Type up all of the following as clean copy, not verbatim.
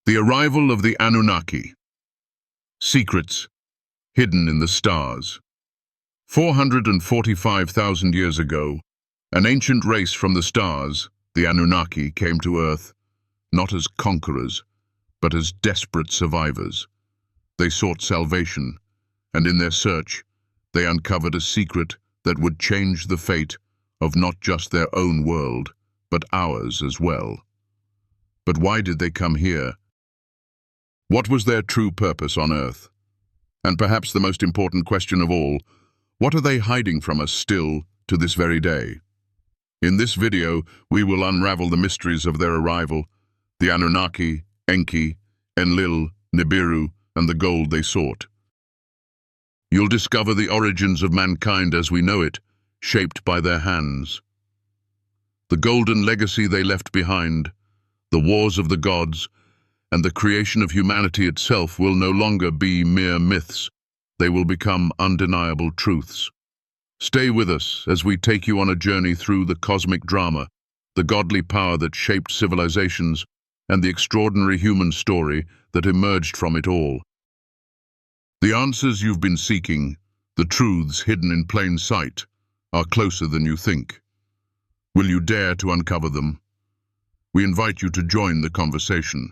The arrival of the Anunnaki. Secrets hidden in the stars. 445,000 years ago, an ancient race from the stars, the Anunnaki, came to Earth, not as conquerors, but as desperate survivors. They sought salvation, and in their search, they uncovered a secret that would change the fate of not just their own world, but ours as well. But why did they come here? What was their true purpose on Earth? And perhaps the most important question of all, what are they hiding from us still to this very day? In this video, we will unravel the mysteries of their arrival, the Anunnaki, Enki, Enlil, Nibiru, and the gold they sought. You'll discover the origins of mankind as we know it, shaped by their hands. The golden legacy they left behind, the wars of the gods, and the creation of humanity itself will no longer be mere myths. They will become undeniable truths. Stay with us as we take you on a journey through the cosmic drama, the godly power that shaped civilizations, and the extraordinary human story that emerged from it all. The answers you've been seeking, the truths hidden in plain sight, are closer than you think. Will you dare to uncover them? We invite you to join the conversation.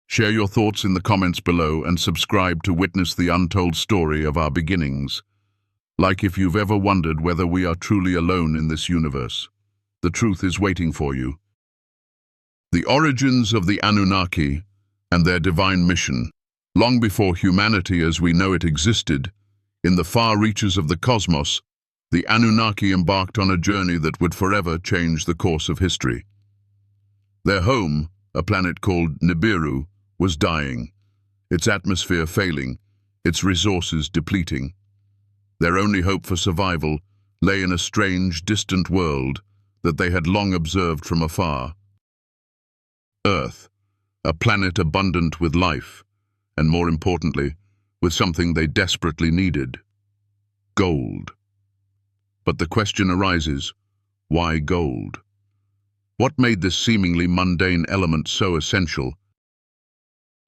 Share your thoughts in the comments below and subscribe to witness the untold story of our beginnings. Like if you've ever wondered whether we are truly alone in this universe, the truth is waiting for you. The origins of the Anunnaki and their divine mission. Long before humanity as we know it existed, in the far reaches of the cosmos, the Anunnaki embarked on a journey that would forever change the course of history. Their home, a planet called Nibiru, was dying, its atmosphere failing, its resources depleting. Their only hope for survival lay in a strange, distant world that they had long observed from afar. Earth, a planet abundant with life, and more importantly, with something they desperately needed: gold. But the question arises, why gold? What made this seemingly mundane element so essential?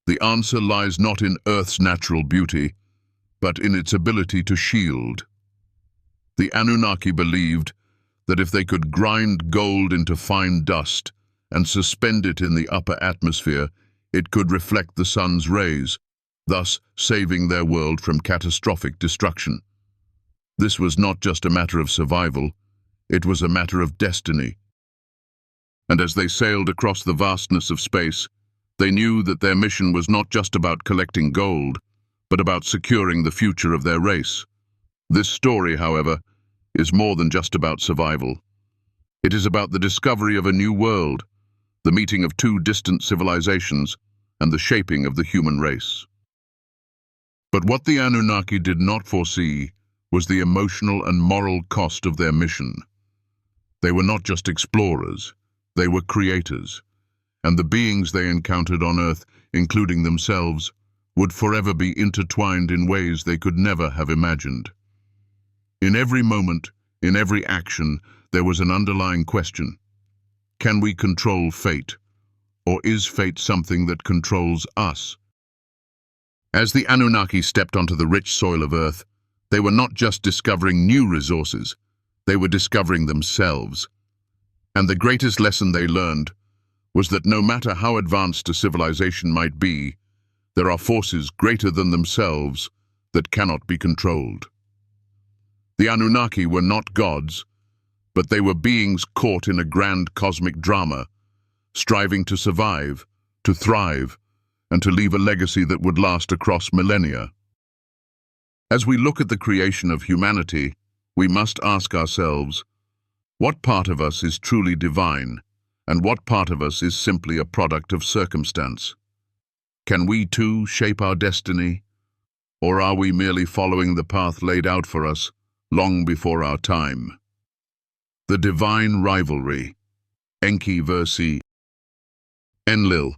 The answer lies not in Earth's natural beauty, but in its ability to shield. The Anunnaki believed that if they could grind gold into fine dust and suspend it in the upper atmosphere, it could reflect the sun's rays, thus saving their world from catastrophic destruction. This was not just a matter of survival, it was a matter of destiny. And as they sailed across the vastness of space, they knew that their mission was not just about collecting gold, but about securing the future of their race. This story, however, is more than just about survival. It is about the discovery of a new world, the meeting of two distant civilizations, and the shaping of the human race. But what the Anunnaki did not foresee was the emotional and moral cost of their mission. They were not just explorers, they were creators, and the beings they encountered on Earth, including themselves, would forever be intertwined in ways they could never have imagined. In every moment, in every action, there was an underlying question. Can we control fate? Or is fate something that controls us? As the Anunnaki stepped onto the rich soil of Earth, they were not just discovering new resources, they were discovering themselves. And the greatest lesson they learned was that no matter how advanced a civilization might be, there are forces greater than themselves that cannot be controlled. The Anunnaki were not gods, but they were beings caught in a grand cosmic drama, striving to survive, to thrive, and to leave a legacy that would last across millennia. As we look at the creation of humanity, we must ask ourselves, what part of us is truly divine, and what part of us is simply a product of circumstance? Can we too shape our destiny, or are we merely following the path laid out for us long before our time? The divine rivalry, Enki versus Enlil.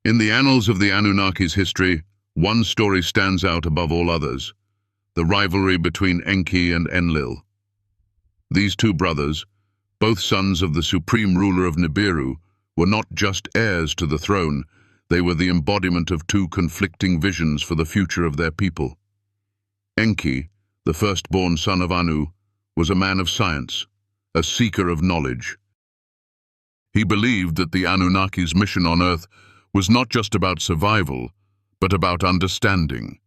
In the annals of the Anunnaki's history, one story stands out above all others: the rivalry between Enki and Enlil. These two brothers, both sons of the supreme ruler of Nibiru, were not just heirs to the throne, they were the embodiment of two conflicting visions for the future of their people. Enki, the firstborn son of Anu, was a man of science, a seeker of knowledge. He believed that the Anunnaki's mission on Earth was not just about survival, but about understanding.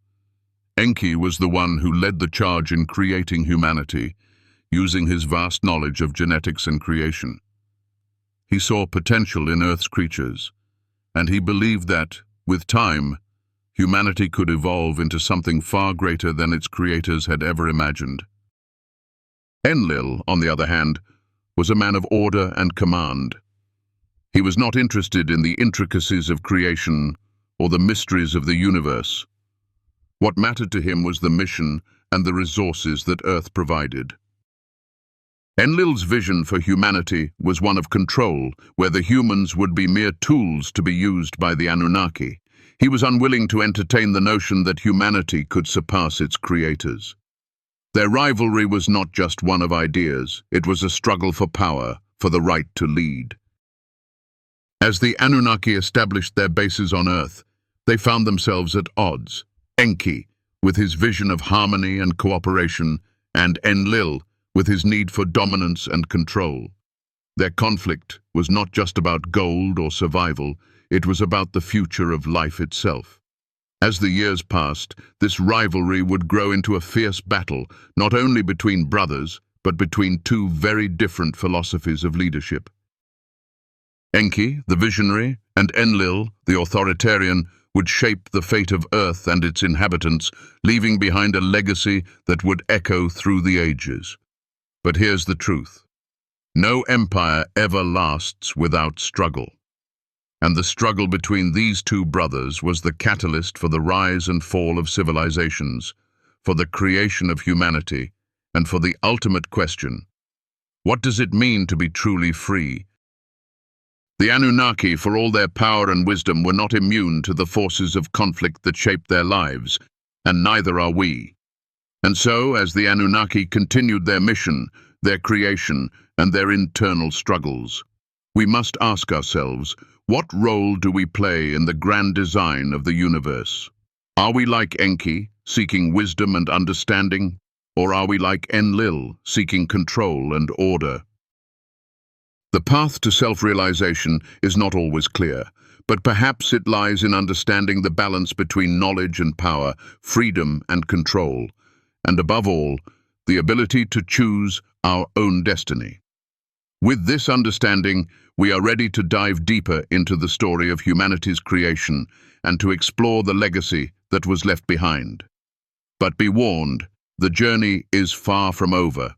Enki was the one who led the charge in creating humanity, using his vast knowledge of genetics and creation. He saw potential in Earth's creatures, and he believed that, with time, humanity could evolve into something far greater than its creators had ever imagined. Enlil, on the other hand, was a man of order and command. He was not interested in the intricacies of creation or the mysteries of the universe. What mattered to him was the mission and the resources that Earth provided. Enlil's vision for humanity was one of control, where the humans would be mere tools to be used by the Anunnaki. He was unwilling to entertain the notion that humanity could surpass its creators. Their rivalry was not just one of ideas, it was a struggle for power, for the right to lead. As the Anunnaki established their bases on Earth, they found themselves at odds. Enki, with his vision of harmony and cooperation, and Enlil, with his need for dominance and control. Their conflict was not just about gold or survival, it was about the future of life itself. As the years passed, this rivalry would grow into a fierce battle, not only between brothers, but between two very different philosophies of leadership. Enki, the visionary, and Enlil, the authoritarian, would shape the fate of Earth and its inhabitants, leaving behind a legacy that would echo through the ages. But here's the truth. No empire ever lasts without struggle. And the struggle between these two brothers was the catalyst for the rise and fall of civilizations, for the creation of humanity, and for the ultimate question: what does it mean to be truly free? The Anunnaki, for all their power and wisdom, were not immune to the forces of conflict that shaped their lives, and neither are we. And so, as the Anunnaki continued their mission, their creation, and their internal struggles, we must ask ourselves, what role do we play in the grand design of the universe? Are we like Enki, seeking wisdom and understanding, or are we like Enlil, seeking control and order? The path to self-realization is not always clear, but perhaps it lies in understanding the balance between knowledge and power, freedom and control, and above all, the ability to choose our own destiny. With this understanding, we are ready to dive deeper into the story of humanity's creation and to explore the legacy that was left behind. But be warned, the journey is far from over,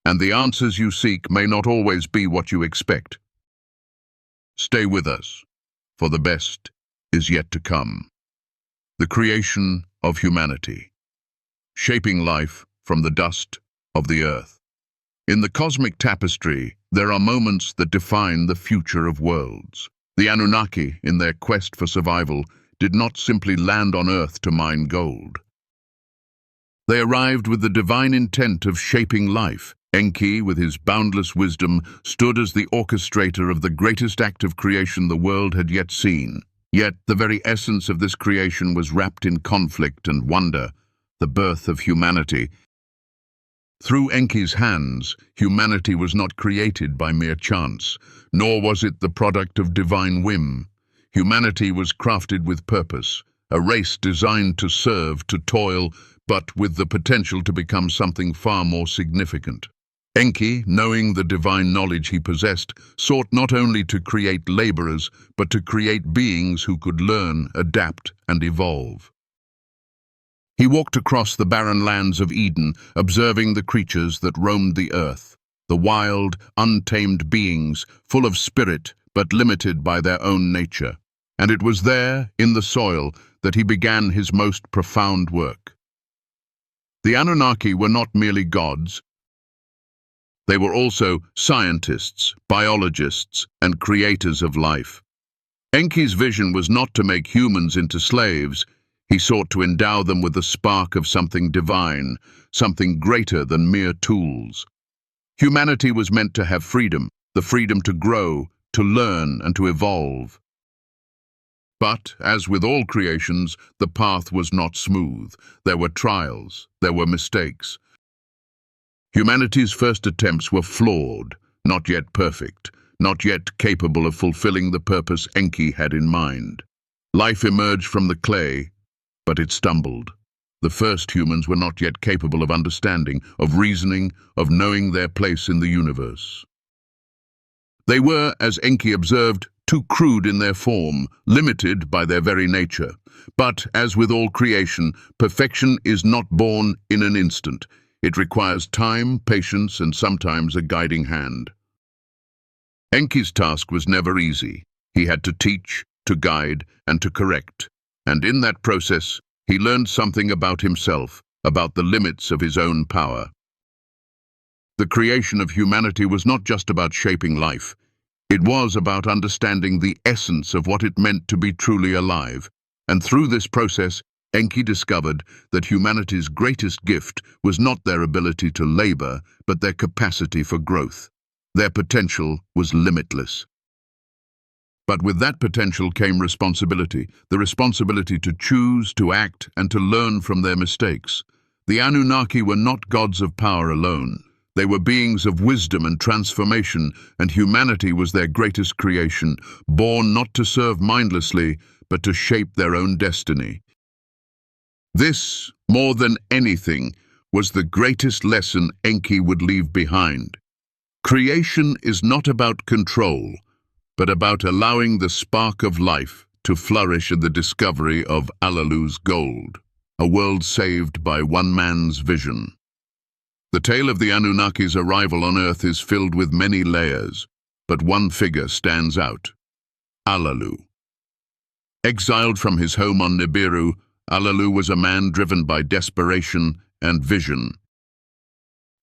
and the answers you seek may not always be what you expect. Stay with us, for the best is yet to come. The creation of humanity, shaping life from the dust of the earth. In the cosmic tapestry, there are moments that define the future of worlds. The Anunnaki, in their quest for survival, did not simply land on Earth to mine gold. They arrived with the divine intent of shaping life. Enki, with his boundless wisdom, stood as the orchestrator of the greatest act of creation the world had yet seen. Yet the very essence of this creation was wrapped in conflict and wonder, the birth of humanity. Through Enki's hands, humanity was not created by mere chance, nor was it the product of divine whim. Humanity was crafted with purpose, a race designed to serve, to toil, but with the potential to become something far more significant. Enki, knowing the divine knowledge he possessed, sought not only to create laborers, but to create beings who could learn, adapt, and evolve. He walked across the barren lands of Eden, observing the creatures that roamed the earth, the wild, untamed beings, full of spirit, but limited by their own nature. And it was there, in the soil, that he began his most profound work. The Anunnaki were not merely gods. They were also scientists, biologists, and creators of life. Enki's vision was not to make humans into slaves. He sought to endow them with the spark of something divine, something greater than mere tools. Humanity was meant to have freedom, the freedom to grow, to learn and to evolve. But, as with all creations, the path was not smooth. There were trials, there were mistakes. Humanity's first attempts were flawed, not yet perfect, not yet capable of fulfilling the purpose Enki had in mind. Life emerged from the clay, but it stumbled. The first humans were not yet capable of understanding, of reasoning, of knowing their place in the universe. They were, as Enki observed, too crude in their form, limited by their very nature. But, as with all creation, perfection is not born in an instant. It requires time, patience, and sometimes a guiding hand. Enki's task was never easy. He had to teach, to guide, and to correct. And in that process, he learned something about himself, about the limits of his own power. The creation of humanity was not just about shaping life. It was about understanding the essence of what it meant to be truly alive. And through this process, Enki discovered that humanity's greatest gift was not their ability to labor, but their capacity for growth. Their potential was limitless. But with that potential came responsibility, the responsibility to choose, to act, and to learn from their mistakes. The Anunnaki were not gods of power alone. They were beings of wisdom and transformation, and humanity was their greatest creation, born not to serve mindlessly, but to shape their own destiny. This, more than anything, was the greatest lesson Enki would leave behind. Creation is not about control, but about allowing the spark of life to flourish in the discovery of Alalu's gold, a world saved by one man's vision. The tale of the Anunnaki's arrival on Earth is filled with many layers, but one figure stands out: Alalu. Exiled from his home on Nibiru, Alalu was a man driven by desperation and vision.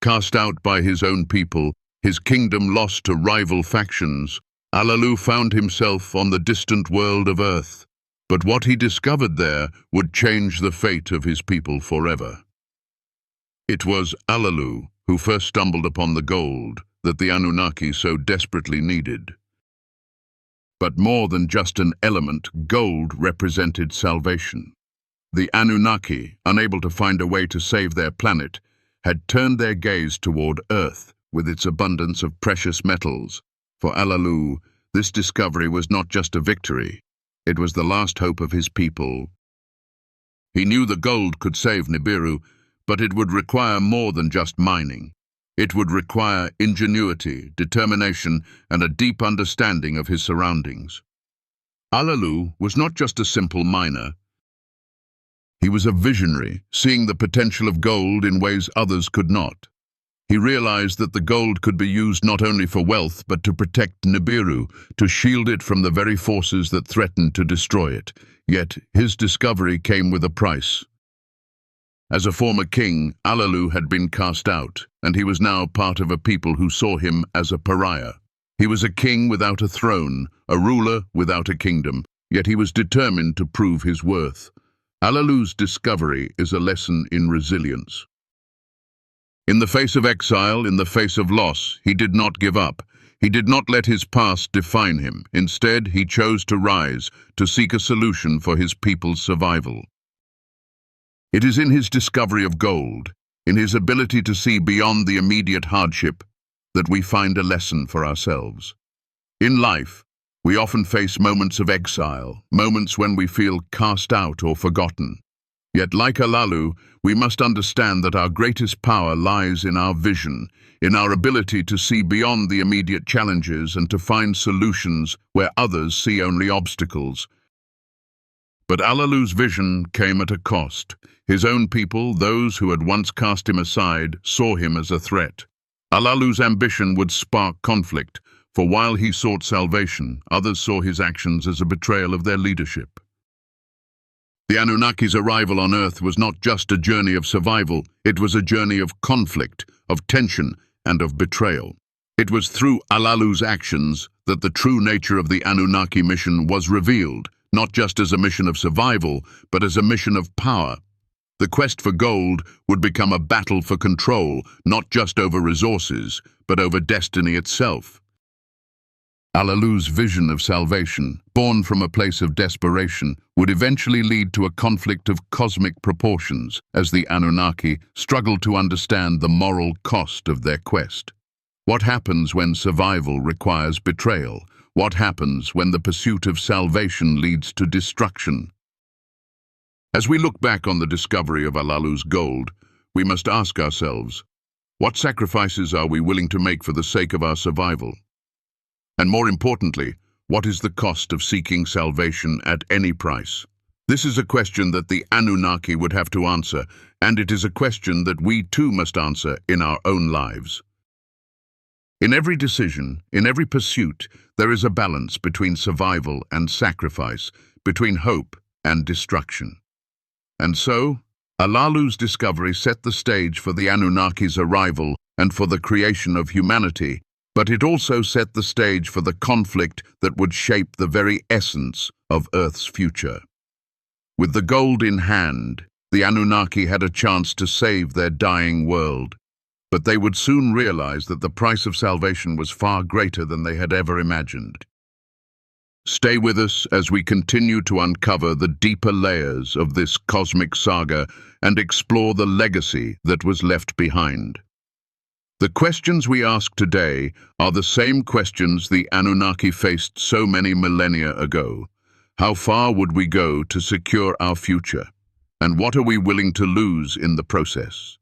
Cast out by his own people, his kingdom lost to rival factions, Alalu found himself on the distant world of Earth. But what he discovered there would change the fate of his people forever. It was Alalu who first stumbled upon the gold that the Anunnaki so desperately needed. But more than just an element, gold represented salvation. The Anunnaki, unable to find a way to save their planet, had turned their gaze toward Earth with its abundance of precious metals. For Alalu, this discovery was not just a victory, it was the last hope of his people. He knew the gold could save Nibiru, but it would require more than just mining. It would require ingenuity, determination, and a deep understanding of his surroundings. Alalu was not just a simple miner. He was a visionary, seeing the potential of gold in ways others could not. He realized that the gold could be used not only for wealth, but to protect Nibiru, to shield it from the very forces that threatened to destroy it. Yet his discovery came with a price. As a former king, Alalu had been cast out, and he was now part of a people who saw him as a pariah. He was a king without a throne, a ruler without a kingdom, yet he was determined to prove his worth. Alalu's discovery is a lesson in resilience. In the face of exile, in the face of loss, he did not give up. He did not let his past define him. Instead, he chose to rise, to seek a solution for his people's survival. It is in his discovery of gold, in his ability to see beyond the immediate hardship, that we find a lesson for ourselves. In life, we often face moments of exile, moments when we feel cast out or forgotten. Yet, like Alalu, we must understand that our greatest power lies in our vision, in our ability to see beyond the immediate challenges and to find solutions where others see only obstacles. But Alalu's vision came at a cost. His own people, those who had once cast him aside, saw him as a threat. Alalu's ambition would spark conflict, for while he sought salvation, others saw his actions as a betrayal of their leadership. The Anunnaki's arrival on Earth was not just a journey of survival, it was a journey of conflict, of tension, and of betrayal. It was through Alalu's actions that the true nature of the Anunnaki mission was revealed, not just as a mission of survival, but as a mission of power. The quest for gold would become a battle for control, not just over resources, but over destiny itself. Alalu's vision of salvation, born from a place of desperation, would eventually lead to a conflict of cosmic proportions as the Anunnaki struggled to understand the moral cost of their quest. What happens when survival requires betrayal? What happens when the pursuit of salvation leads to destruction? As we look back on the discovery of Alalu's gold, we must ask ourselves, what sacrifices are we willing to make for the sake of our survival? And more importantly, what is the cost of seeking salvation at any price? This is a question that the Anunnaki would have to answer, and it is a question that we too must answer in our own lives. In every decision, in every pursuit, there is a balance between survival and sacrifice, between hope and destruction. And so, Alalu's discovery set the stage for the Anunnaki's arrival and for the creation of humanity, but it also set the stage for the conflict that would shape the very essence of Earth's future. With the gold in hand, the Anunnaki had a chance to save their dying world, but they would soon realize that the price of salvation was far greater than they had ever imagined. Stay with us as we continue to uncover the deeper layers of this cosmic saga and explore the legacy that was left behind. The questions we ask today are the same questions the Anunnaki faced so many millennia ago. How far would we go to secure our future? And what are we willing to lose in the process?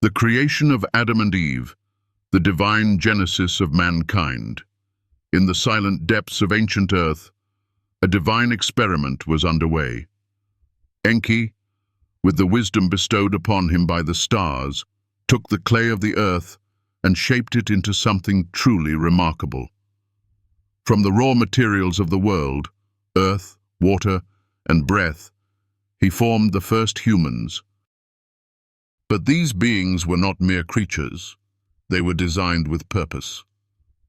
The creation of Adam and Eve, the divine genesis of mankind. In the silent depths of ancient Earth, a divine experiment was underway. Enki, with the wisdom bestowed upon him by the stars, took the clay of the earth and shaped it into something truly remarkable. From the raw materials of the world, earth, water, and breath, he formed the first humans. But these beings were not mere creatures. They were designed with purpose.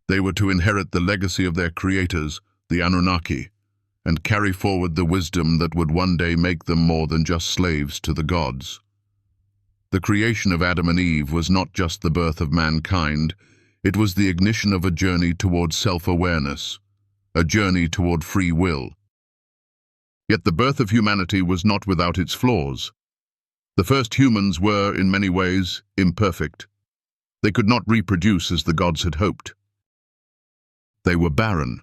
They were to inherit the legacy of their creators, the Anunnaki, and carry forward the wisdom that would one day make them more than just slaves to the gods. The creation of Adam and Eve was not just the birth of mankind, it was the ignition of a journey toward self-awareness, a journey toward free will. Yet the birth of humanity was not without its flaws. The first humans were, in many ways, imperfect. They could not reproduce as the gods had hoped. They were barren.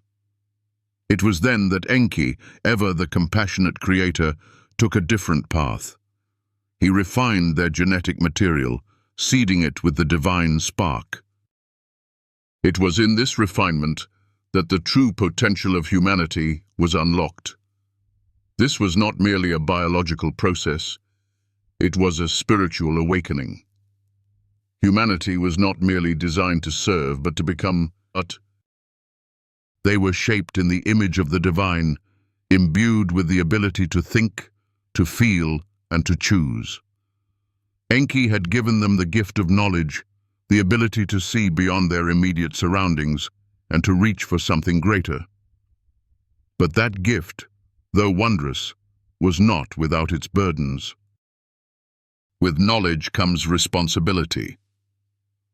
It was then that Enki, ever the compassionate creator, took a different path. He refined their genetic material, seeding it with the divine spark. It was in this refinement that the true potential of humanity was unlocked. This was not merely a biological process, it was a spiritual awakening. Humanity was not merely designed to serve, but to become They were shaped in the image of the divine, imbued with the ability to think, to feel, and to choose. Enki had given them the gift of knowledge, the ability to see beyond their immediate surroundings and to reach for something greater. But that gift, though wondrous, was not without its burdens. With knowledge comes responsibility.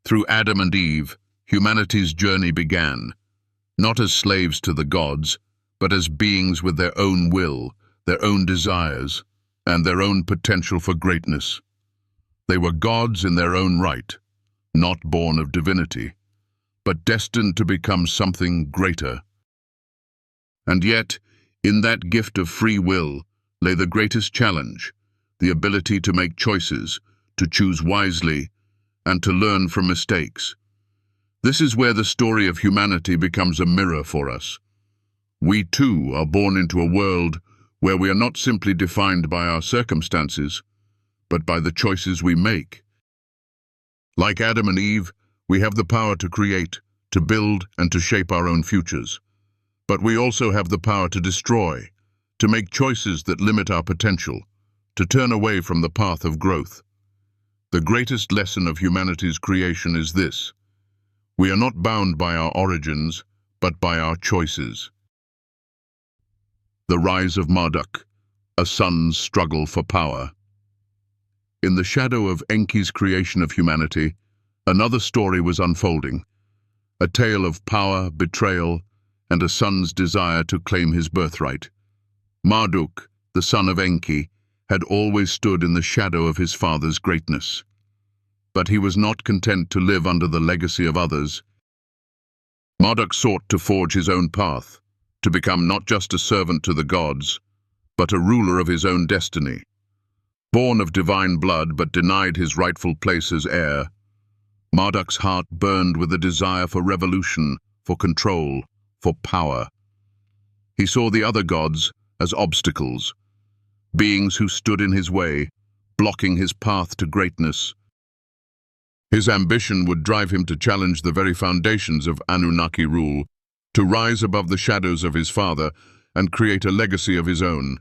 Through Adam and Eve, humanity's journey began, not as slaves to the gods, but as beings with their own will, their own desires, and their own potential for greatness. They were gods in their own right, not born of divinity, but destined to become something greater. And yet, in that gift of free will lay the greatest challenge, the ability to make choices, to choose wisely, and to learn from mistakes. This is where the story of humanity becomes a mirror for us. We too are born into a world where we are not simply defined by our circumstances, but by the choices we make. Like Adam and Eve, we have the power to create, to build, and to shape our own futures. But we also have the power to destroy, to make choices that limit our potential, to turn away from the path of growth. The greatest lesson of humanity's creation is this: we are not bound by our origins, but by our choices. The rise of Marduk, a son's struggle for power. In the shadow of Enki's creation of humanity, another story was unfolding. a tale of power, betrayal, and a son's desire to claim his birthright. Marduk, the son of Enki, had always stood in the shadow of his father's greatness. But he was not content to live under the legacy of others. Marduk sought to forge his own path, to become not just a servant to the gods, but a ruler of his own destiny. Born of divine blood but denied his rightful place as heir, Marduk's heart burned with a desire for revolution, for control, for power. He saw the other gods as obstacles, beings who stood in his way, blocking his path to greatness. His ambition would drive him to challenge the very foundations of Anunnaki rule, to rise above the shadows of his father and create a legacy of his own.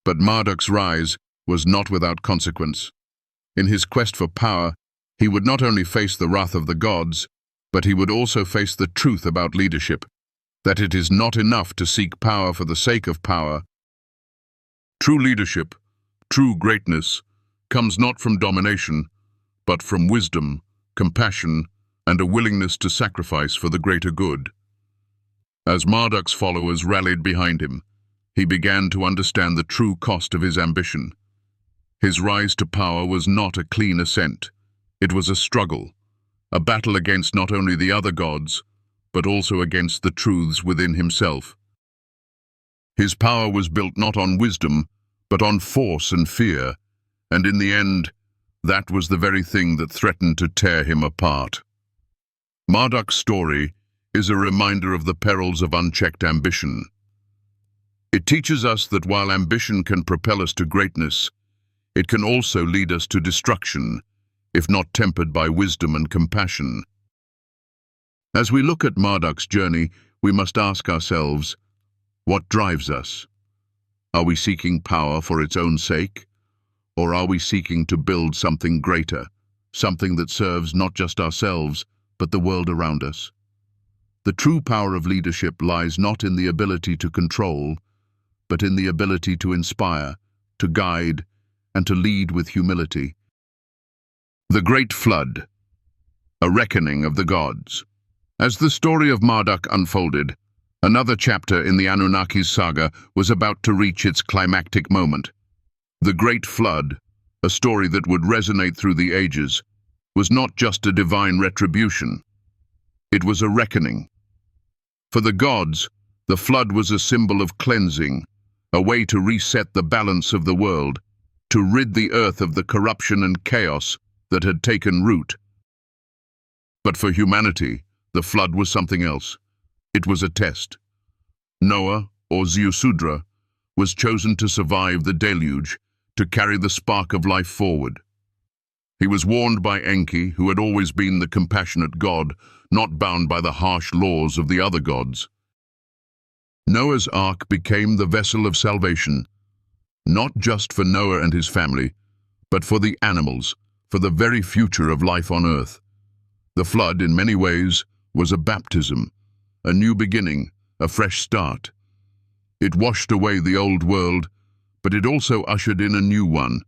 But Marduk's rise was not without consequence. In his quest for power, he would not only face the wrath of the gods, but he would also face the truth about leadership, that it is not enough to seek power for the sake of power. True leadership, true greatness, comes not from domination, but from wisdom, compassion, and a willingness to sacrifice for the greater good. As Marduk's followers rallied behind him, he began to understand the true cost of his ambition. His rise to power was not a clean ascent. It was a struggle, a battle against not only the other gods, but also against the truths within himself. His power was built not on wisdom, but on force and fear, and in the end, that was the very thing that threatened to tear him apart. Marduk's story is a reminder of the perils of unchecked ambition. It teaches us that while ambition can propel us to greatness, it can also lead us to destruction, if not tempered by wisdom and compassion. As we look at Marduk's journey, we must ask ourselves, what drives us? Are we seeking power for its own sake? Or are we seeking to build something greater, something that serves not just ourselves, but the world around us? The true power of leadership lies not in the ability to control, but in the ability to inspire, to guide, and to lead with humility. The Great Flood, a reckoning of the gods. As the story of Marduk unfolded, another chapter in the Anunnaki's saga was about to reach its climactic moment. The Great Flood, a story that would resonate through the ages, was not just a divine retribution. It was a reckoning. For the gods, the flood was a symbol of cleansing, a way to reset the balance of the world, to rid the earth of the corruption and chaos that had taken root. But for humanity, the flood was something else. It was a test. Noah, or Ziusudra, was chosen to survive the deluge, to carry the spark of life forward. He was warned by Enki, who had always been the compassionate god, not bound by the harsh laws of the other gods. Noah's ark became the vessel of salvation, not just for Noah and his family, but for the animals, for the very future of life on earth. The flood, in many ways, was a baptism, a new beginning, a fresh start. It washed away the old world, but it also ushered in a new one,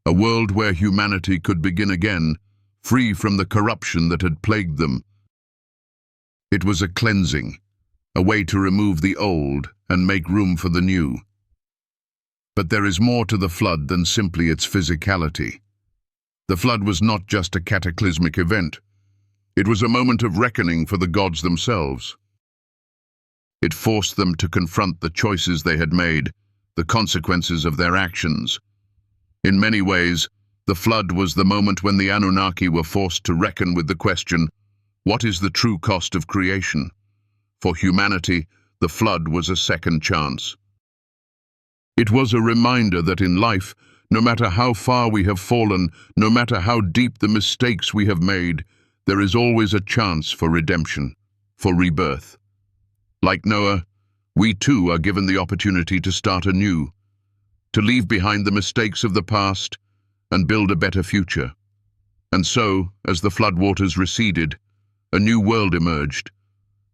a world where humanity could begin again, free from the corruption that had plagued them. It was a cleansing, a way to remove the old and make room for the new. But there is more to the flood than simply its physicality. The flood was not just a cataclysmic event. It was a moment of reckoning for the gods themselves. It forced them to confront the choices they had made, the consequences of their actions. In many ways, the flood was the moment when the Anunnaki were forced to reckon with the question, what is the true cost of creation? For humanity, the flood was a second chance. It was a reminder that in life, no matter how far we have fallen, no matter how deep the mistakes we have made, there is always a chance for redemption, for rebirth. Like Noah, we too are given the opportunity to start anew, to leave behind the mistakes of the past and build a better future. And so, as the floodwaters receded, a new world emerged,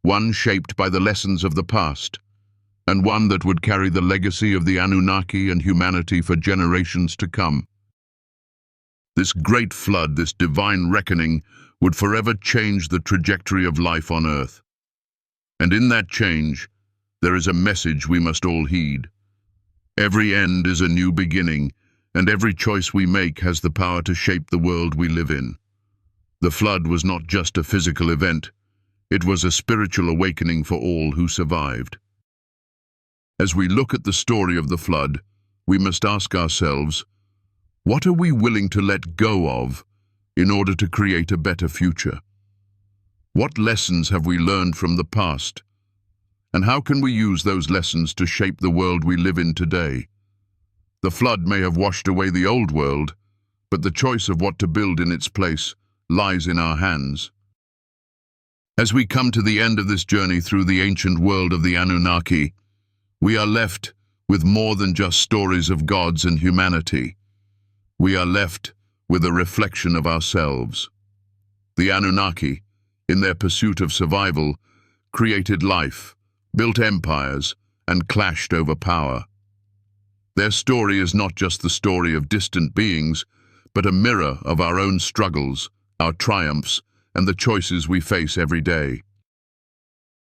one shaped by the lessons of the past, and one that would carry the legacy of the Anunnaki and humanity for generations to come. This great flood, this divine reckoning, would forever change the trajectory of life on Earth. And in that change, there is a message we must all heed. Every end is a new beginning, and every choice we make has the power to shape the world we live in. The flood was not just a physical event, it was a spiritual awakening for all who survived. As we look at the story of the flood, we must ask ourselves, what are we willing to let go of in order to create a better future? What lessons have we learned from the past? And how can we use those lessons to shape the world we live in today? The flood may have washed away the old world, but the choice of what to build in its place lies in our hands. As we come to the end of this journey through the ancient world of the Anunnaki, we are left with more than just stories of gods and humanity. We are left with a reflection of ourselves. The Anunnaki, in their pursuit of survival, created life, built empires, and clashed over power. Their story is not just the story of distant beings, but a mirror of our own struggles, our triumphs, and the choices we face every day.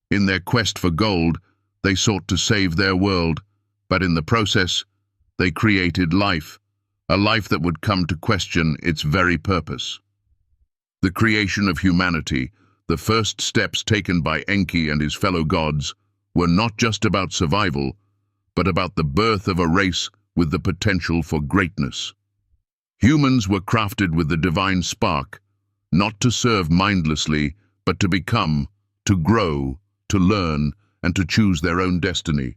In their quest for gold, they sought to save their world, but in the process, they created life, a life that would come to question its very purpose. The creation of humanity, the first steps taken by Enki and his fellow gods, were not just about survival, but about the birth of a race with the potential for greatness. Humans were crafted with the divine spark, not to serve mindlessly, but to become, to grow, to learn, and to choose their own destiny.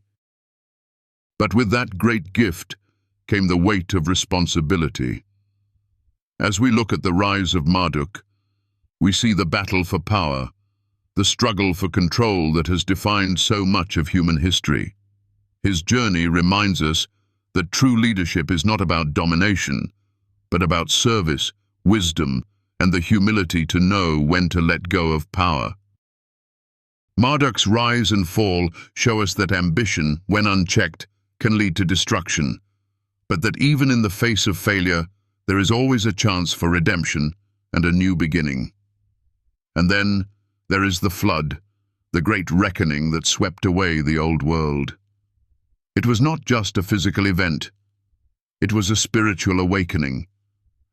But with that great gift came the weight of responsibility. As we look at the rise of Marduk, we see the battle for power, the struggle for control that has defined so much of human history. His journey reminds us that true leadership is not about domination, but about service, wisdom, and the humility to know when to let go of power. Marduk's rise and fall show us that ambition, when unchecked, can lead to destruction, but that even in the face of failure, there is always a chance for redemption and a new beginning. And then there is the flood, the great reckoning that swept away the old world. It was not just a physical event. It was a spiritual awakening,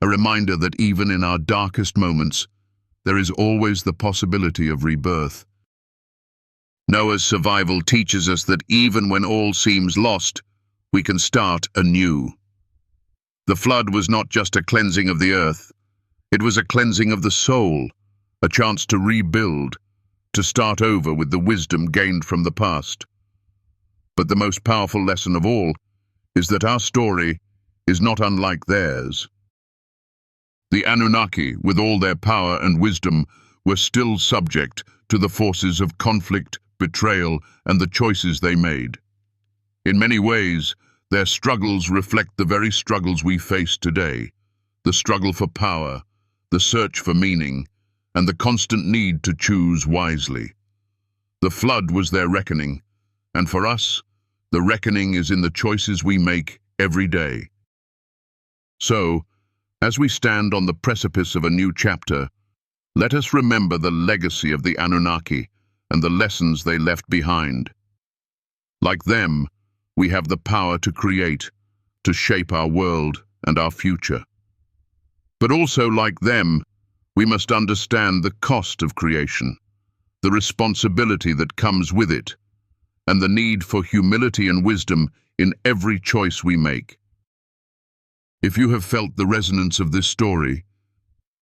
a reminder that even in our darkest moments, there is always the possibility of rebirth. Noah's survival teaches us that even when all seems lost, we can start anew. The flood was not just a cleansing of the earth, it was a cleansing of the soul, a chance to rebuild, to start over with the wisdom gained from the past. But the most powerful lesson of all is that our story is not unlike theirs. The Anunnaki, with all their power and wisdom, were still subject to the forces of conflict, betrayal, and the choices they made. In many ways, their struggles reflect the very struggles we face today, the struggle for power, the search for meaning, and the constant need to choose wisely. The flood was their reckoning, and for us, the reckoning is in the choices we make every day. So, as we stand on the precipice of a new chapter, let us remember the legacy of the Anunnaki and the lessons they left behind. Like them, we have the power to create, to shape our world and our future. But also like them, we must understand the cost of creation, the responsibility that comes with it, and the need for humility and wisdom in every choice we make. If you have felt the resonance of this story,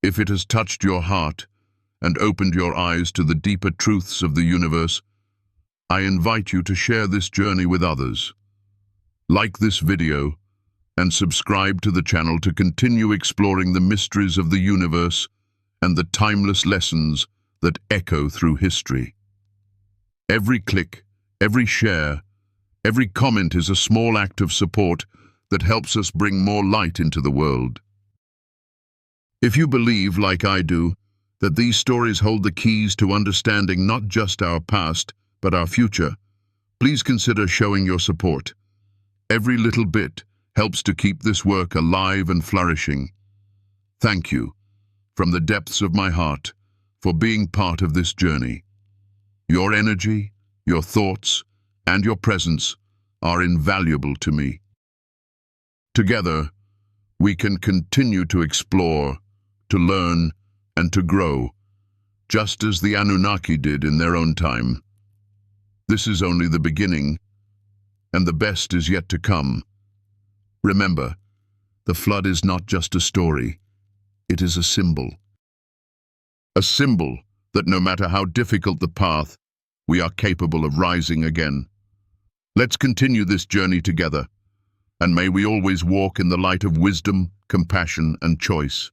if it has touched your heart and opened your eyes to the deeper truths of the universe, I invite you to share this journey with others. Like this video and subscribe to the channel to continue exploring the mysteries of the universe and the timeless lessons that echo through history. Every click, every share, every comment is a small act of support that helps us bring more light into the world. If you believe, like I do, that these stories hold the keys to understanding not just our past, but our future, please consider showing your support. Every little bit helps to keep this work alive and flourishing. Thank you. from the depths of my heart for being part of this journey. Your energy, your thoughts, and your presence are invaluable to me. Together, we can continue to explore, to learn, and to grow, just as the Anunnaki did in their own time. This is only the beginning, and the best is yet to come. Remember, the flood is not just a story, it is a symbol. A symbol that no matter how difficult the path, we are capable of rising again. Let's continue this journey together, and may we always walk in the light of wisdom, compassion, and choice.